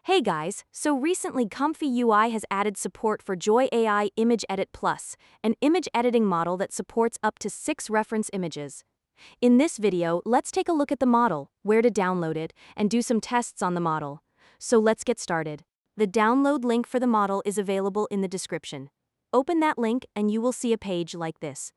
Hey guys, so recently ComfyUI has added support for JoyAI Image Edit Plus, an image editing model that supports up to 6 reference images. In this video, let's take a look at the model, where to download it, and do some tests on the model. So let's get started. The download link for the model is available in the description. Open that link and you will see a page like this.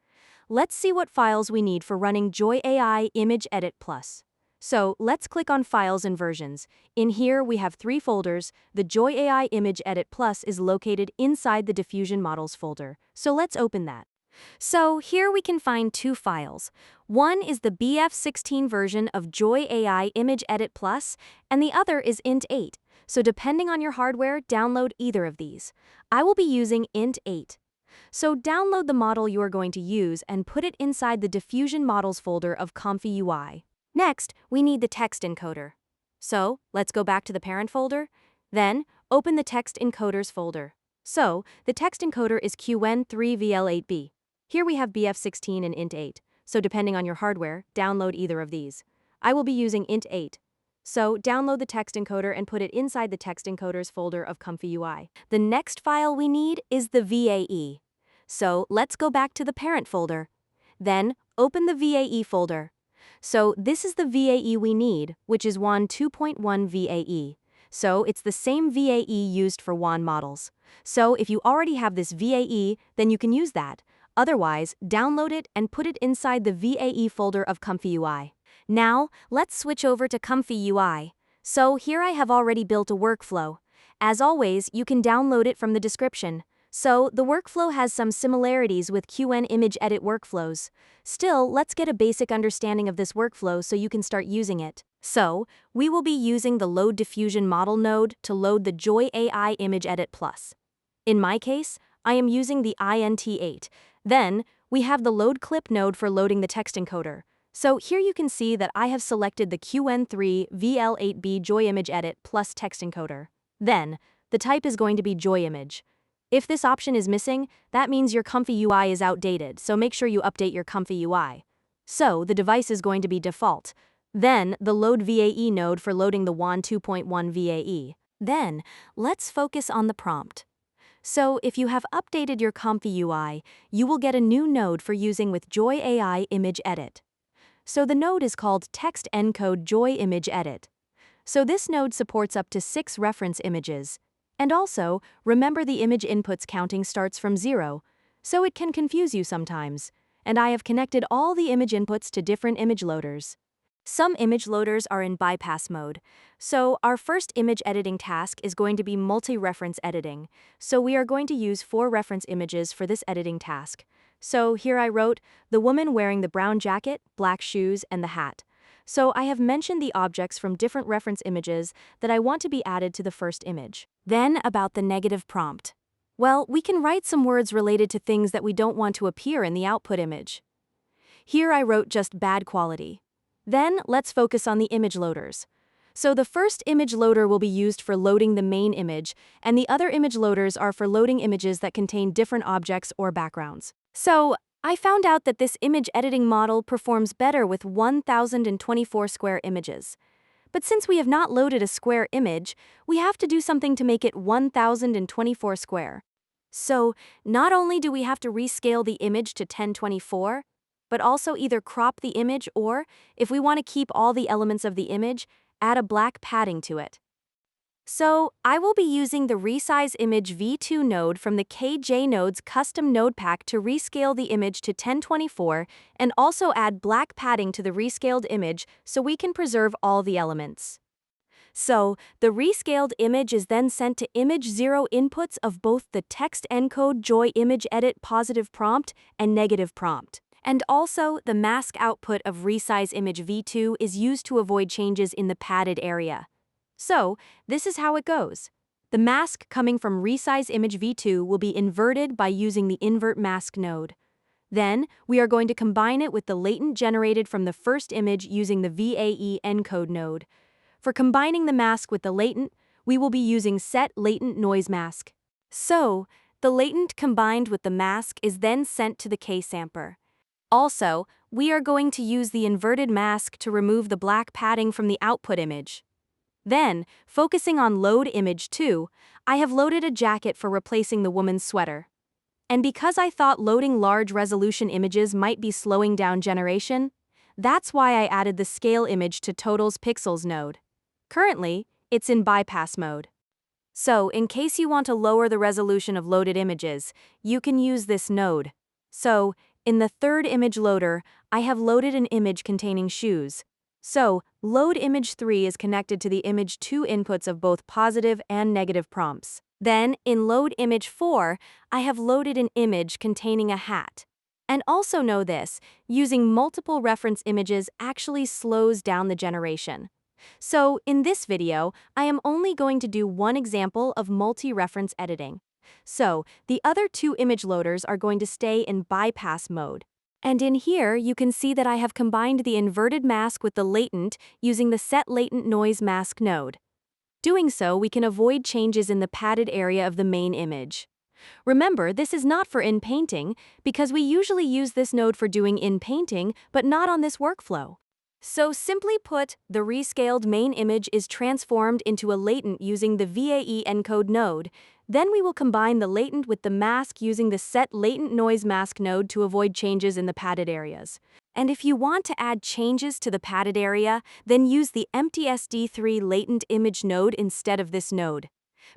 Let's see what files we need for running JoyAI Image Edit Plus. So let's click on Files and Versions. In here we have 3 folders. The JoyAI Image Edit Plus is located inside the Diffusion Models folder. So let's open that. So here we can find 2 files. One is the BF16 version of JoyAI Image Edit Plus, and the other is int8. So depending on your hardware, download either of these. I will be using int8. So download the model you are going to use and put it inside the Diffusion Models folder of ComfyUI. Next, we need the text encoder. So, let's go back to the parent folder. Then, open the text encoders folder. So, the text encoder is QN3VL8B. Here we have BF16 and int8. So depending on your hardware, download either of these. I will be using int8. So, download the text encoder and put it inside the text encoders folder of ComfyUI. The next file we need is the VAE. So, let's go back to the parent folder. Then, open the VAE folder. So this is the VAE we need, which is WAN 2.1 VAE. So it's the same VAE used for WAN models. So if you already have this VAE, then you can use that. Otherwise, download it and put it inside the VAE folder of ComfyUI. Now, let's switch over to ComfyUI. So here I have already built a workflow. As always, you can download it from the description. So, the workflow has some similarities with QN image edit workflows. Still, let's get a basic understanding of this workflow so you can start using it. So, we will be using the Load Diffusion Model node to load the JoyAI Image Edit Plus. In my case, I am using the int8. Then, we have the Load Clip node for loading the text encoder. So here you can see that I have selected the QN3VL8B JoyImage Edit Plus text encoder. Then, the type is going to be JoyImage. If this option is missing, that means your ComfyUI is outdated, so make sure you update your ComfyUI. So, the device is going to be default. Then, the Load VAE node for loading the WAN 2.1 VAE. Then, let's focus on the prompt. So, if you have updated your ComfyUI, you will get a new node for using with JoyAI Image Edit. So, the node is called Text Encode JoyImage Edit. So, this node supports up to 6 reference images. And also, remember the image inputs counting starts from 0, so it can confuse you sometimes. And I have connected all the image inputs to different image loaders. Some image loaders are in bypass mode. So our first image editing task is going to be multi-reference editing. So we are going to use 4 reference images for this editing task. So here I wrote, the woman wearing the brown jacket, black shoes, and the hat. So I have mentioned the objects from different reference images that I want to be added to the first image. Then about the negative prompt. Well, we can write some words related to things that we don't want to appear in the output image. Here I wrote just bad quality. Then let's focus on the image loaders. So the first image loader will be used for loading the main image, and the other image loaders are for loading images that contain different objects or backgrounds. So I found out that this image editing model performs better with 1024 square images. But since we have not loaded a square image, we have to do something to make it 1024 square. So, not only do we have to rescale the image to 1024, but also either crop the image or, if we want to keep all the elements of the image, add a black padding to it. So, I will be using the Resize Image v2 node from the KJ Node's custom node pack to rescale the image to 1024 and also add black padding to the rescaled image so we can preserve all the elements. So, the rescaled image is then sent to image 0 inputs of both the text encode JoyImage Edit positive prompt and negative prompt. And also, the mask output of Resize Image v2 is used to avoid changes in the padded area. So, this is how it goes. The mask coming from Resize Image v2 will be inverted by using the Invert Mask node. Then, we are going to combine it with the latent generated from the first image using the VAE encode node. For combining the mask with the latent, we will be using Set Latent Noise Mask. So, the latent combined with the mask is then sent to the K-samper. Also, we are going to use the inverted mask to remove the black padding from the output image. Then, focusing on Load Image 2, I have loaded a jacket for replacing the woman's sweater. And because I thought loading large resolution images might be slowing down generation, that's why I added the Scale Image to Totals Pixels node. Currently, it's in bypass mode. So, in case you want to lower the resolution of loaded images, you can use this node. So, in the third image loader, I have loaded an image containing shoes. So, Load Image 3 is connected to the image 2 inputs of both positive and negative prompts. Then, in Load Image 4, I have loaded an image containing a hat. And also know this, using multiple reference images actually slows down the generation. So, in this video, I am only going to do one example of multi-reference editing. So, the other two image loaders are going to stay in bypass mode. And in here, you can see that I have combined the inverted mask with the latent using the Set Latent Noise Mask node. Doing so, we can avoid changes in the padded area of the main image. Remember, this is not for in-painting, because we usually use this node for doing in-painting, but not on this workflow. So simply put, the rescaled main image is transformed into a latent using the VAE encode node. Then we will combine the latent with the mask using the Set Latent Noise Mask node to avoid changes in the padded areas. And if you want to add changes to the padded area, then use the empty SD3 latent image node instead of this node.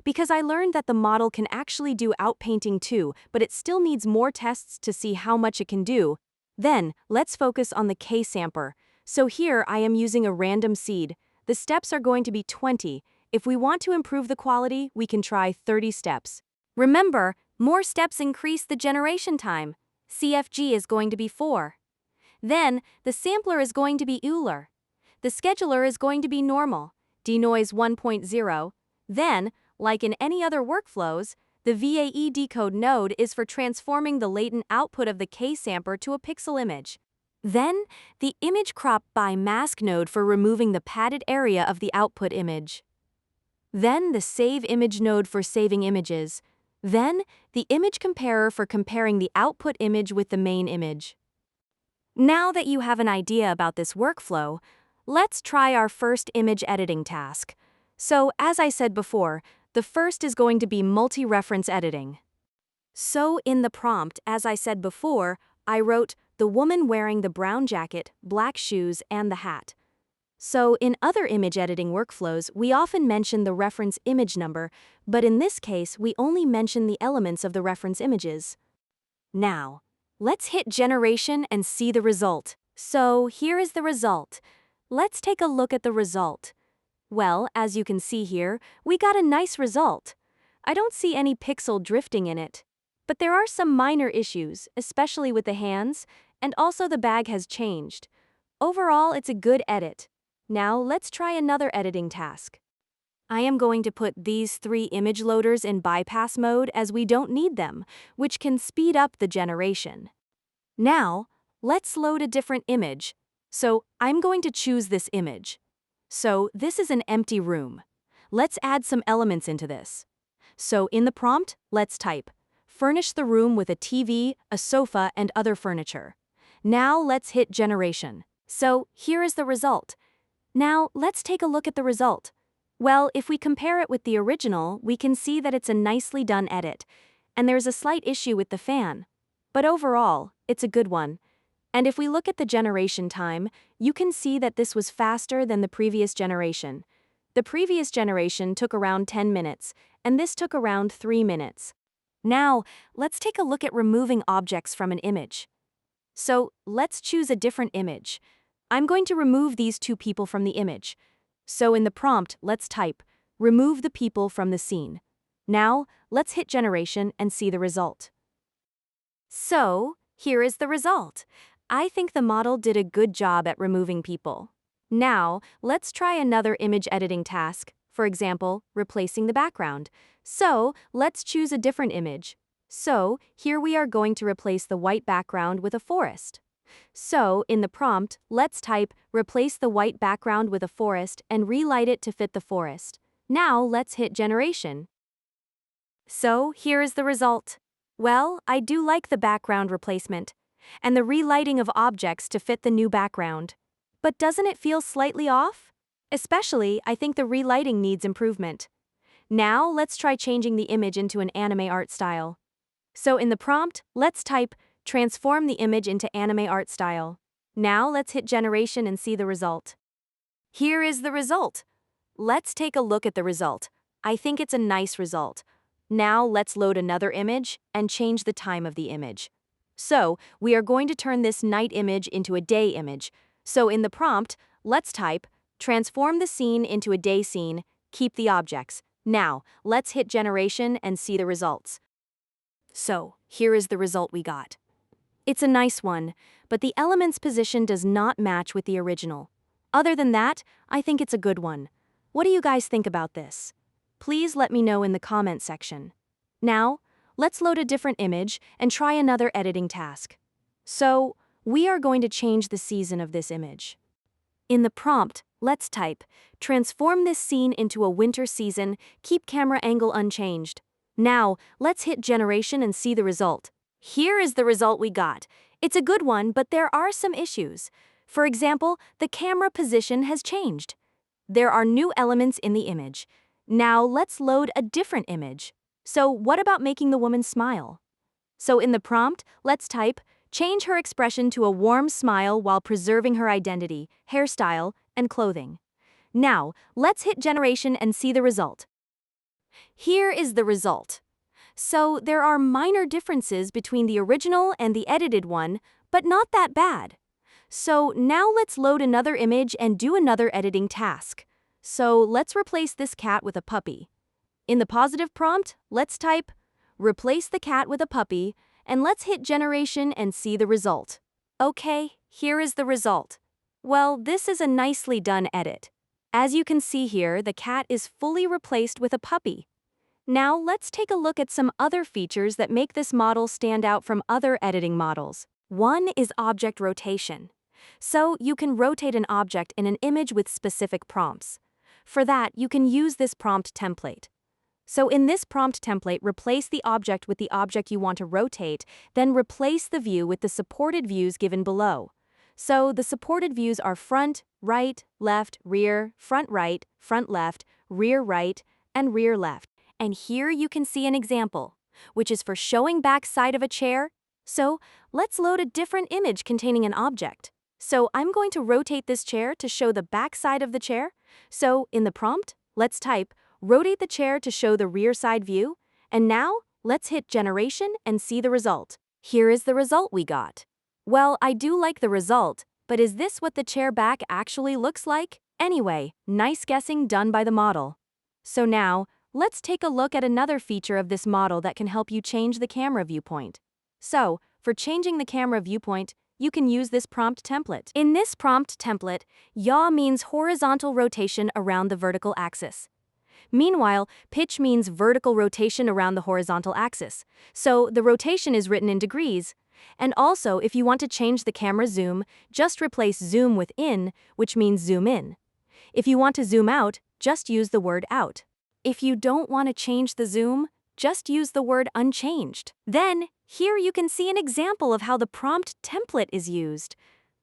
Because I learned that the model can actually do outpainting too, but it still needs more tests to see how much it can do. Then, let's focus on the K-samper. So here I am using a random seed. The steps are going to be 20. If we want to improve the quality, we can try 30 steps. Remember, more steps increase the generation time. CFG is going to be 4. Then, the sampler is going to be Euler. The scheduler is going to be normal, denoise 1.0. Then, like in any other workflows, the VAE decode node is for transforming the latent output of the K-samper to a pixel image. Then, the image crop by mask node for removing the padded area of the output image. Then, the save image node for saving images. Then, the image comparer for comparing the output image with the main image. Now that you have an idea about this workflow, let's try our first image editing task. So, as I said before, the first is going to be multi-reference editing. So, in the prompt, as I said before, I wrote, the woman wearing the brown jacket, black shoes, and the hat. So, in other image editing workflows, we often mention the reference image number, but in this case, we only mention the elements of the reference images. Now, let's hit generation and see the result. So, here is the result. Let's take a look at the result. Well, as you can see here, we got a nice result. I don't see any pixel drifting in it. But there are some minor issues, especially with the hands, and also the bag has changed. Overall, it's a good edit. Now, let's try another editing task. I am going to put these 3 image loaders in bypass mode as we don't need them, which can speed up the generation. Now, let's load a different image. So, I'm going to choose this image. So, this is an empty room. Let's add some elements into this. So, in the prompt, let's type, furnish the room with a TV, a sofa, and other furniture. Now let's hit generation. So here is the result. Now let's take a look at the result. Well, if we compare it with the original, we can see that it's a nicely done edit. And there's a slight issue with the fan. But overall, it's a good one. And if we look at the generation time, you can see that this was faster than the previous generation. The previous generation took around 10 minutes, and this took around 3 minutes. Now, let's take a look at removing objects from an image. So, let's choose a different image. I'm going to remove these 2 people from the image. So in the prompt, let's type, remove the people from the scene. Now, let's hit generation and see the result. So, here is the result. I think the model did a good job at removing people. Now, let's try another image editing task, for example, replacing the background. So, let's choose a different image. So, here we are going to replace the white background with a forest. So, in the prompt, let's type, replace the white background with a forest and relight it to fit the forest. Now, let's hit generation. So, here is the result. Well, I do like the background replacement, and the relighting of objects to fit the new background. But doesn't it feel slightly off? Especially, I think the relighting needs improvement. Now, let's try changing the image into an anime art style. So in the prompt, let's type, transform the image into anime art style. Now, let's hit generation and see the result. Here is the result. Let's take a look at the result. I think it's a nice result. Now, let's load another image and change the time of the image. So, we are going to turn this night image into a day image. So in the prompt, let's type, transform the scene into a day scene, keep the objects. Now, let's hit generation and see the results. So, here is the result we got. It's a nice one, but the element's position does not match with the original. Other than that, I think it's a good one. What do you guys think about this? Please let me know in the comment section. Now, let's load a different image and try another editing task. So, we are going to change the season of this image. In the prompt, let's type, transform this scene into a winter season, keep camera angle unchanged. Now, let's hit generation and see the result. Here is the result we got. It's a good one, but there are some issues. For example, the camera position has changed. There are new elements in the image. Now, let's load a different image. So, what about making the woman smile? So in the prompt, let's type, change her expression to a warm smile while preserving her identity, hairstyle, and clothing. Now, let's hit generation and see the result. Here is the result. So there are minor differences between the original and the edited one, but not that bad. So now let's load another image and do another editing task. So let's replace this cat with a puppy. In the positive prompt, let's type, replace the cat with a puppy, and let's hit generation and see the result. Okay, here is the result. Well, this is a nicely done edit. As you can see here, the cat is fully replaced with a puppy. Now let's take a look at some other features that make this model stand out from other editing models. One is object rotation. So you can rotate an object in an image with specific prompts. For that, you can use this prompt template. So in this prompt template, replace the object with the object you want to rotate, then replace the view with the supported views given below. So the supported views are front, right, left, rear, front right, front left, rear right, and rear left. And here you can see an example, which is for showing back side of a chair. So let's load a different image containing an object. So I'm going to rotate this chair to show the back side of the chair. So in the prompt, let's type, rotate the chair to show the rear side view, and now, let's hit generation and see the result. Here is the result we got. Well, I do like the result, but is this what the chair back actually looks like? Anyway, nice guessing done by the model. So now, let's take a look at another feature of this model that can help you change the camera viewpoint. So, for changing the camera viewpoint, you can use this prompt template. In this prompt template, yaw means horizontal rotation around the vertical axis. Meanwhile, pitch means vertical rotation around the horizontal axis. So the rotation is written in degrees. And also, if you want to change the camera zoom, just replace zoom with in, which means zoom in. If you want to zoom out, just use the word out. If you don't want to change the zoom, just use the word unchanged. Then, here you can see an example of how the prompt template is used.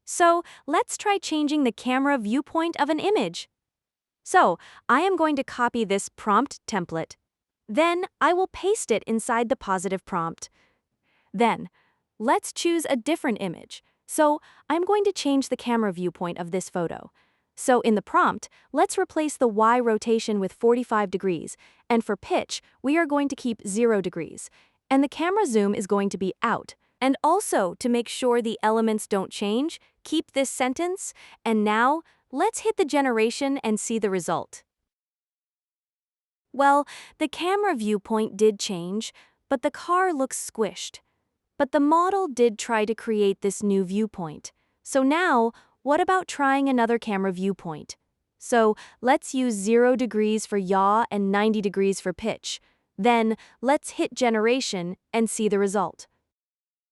So, let's try changing the camera viewpoint of an image. So, I am going to copy this prompt template. Then, I will paste it inside the positive prompt. Then, let's choose a different image. So, I'm going to change the camera viewpoint of this photo. So, in the prompt, let's replace the Y rotation with 45 degrees, and for pitch, we are going to keep 0 degrees. And the camera zoom is going to be out. And also, to make sure the elements don't change, keep this sentence, and now, let's hit the generation and see the result. Well, the camera viewpoint did change, but the car looks squished. But the model did try to create this new viewpoint. So now, what about trying another camera viewpoint? So let's use 0 degrees for yaw and 90 degrees for pitch. Then, let's hit generation and see the result.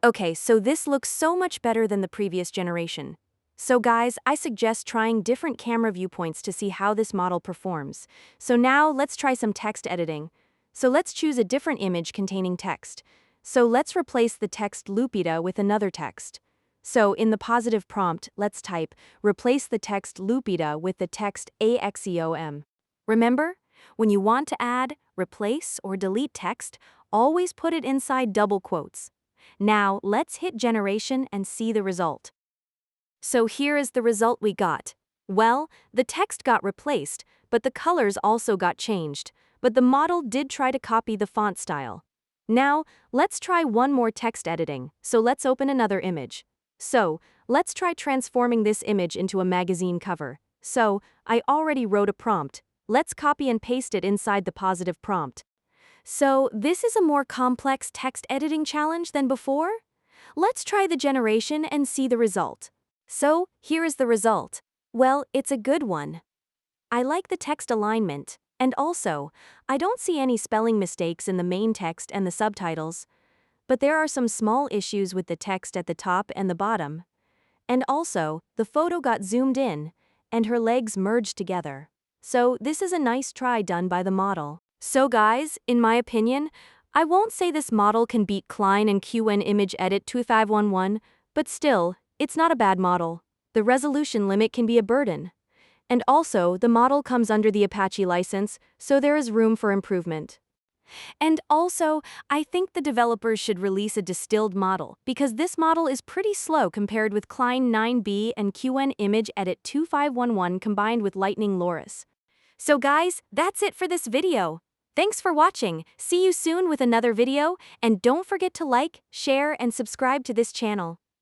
Okay, so this looks so much better than the previous generation. So guys, I suggest trying different camera viewpoints to see how this model performs. So now let's try some text editing. So let's choose a different image containing text. So let's replace the text Lupita with another text. So in the positive prompt, let's type, replace the text lupita with the text axeom. Remember, when you want to add, replace, or delete text, always put it inside double quotes. Now, let's hit generation and see the result. So here is the result we got. Well, the text got replaced, but the colors also got changed. But the model did try to copy the font style. Now, let's try one more text editing, so let's open another image. So, let's try transforming this image into a magazine cover. So, I already wrote a prompt. Let's copy and paste it inside the positive prompt. So, this is a more complex text editing challenge than before? Let's try the generation and see the result. So, here is the result. Well, it's a good one. I like the text alignment, and also, I don't see any spelling mistakes in the main text and the subtitles. But there are some small issues with the text at the top and the bottom. And also, the photo got zoomed in, and her legs merged together. So, this is a nice try done by the model. So guys, in my opinion, I won't say this model can beat Klein and QN Image Edit 2511, but still, it's not a bad model. The resolution limit can be a burden. And also, the model comes under the Apache license, so there is room for improvement. And also, I think the developers should release a distilled model, because this model is pretty slow compared with Klein 9B and QN Image Edit 2511 combined with Lightning Loris. So guys, that's it for this video. Thanks for watching, see you soon with another video, and don't forget to like, share, and subscribe to this channel.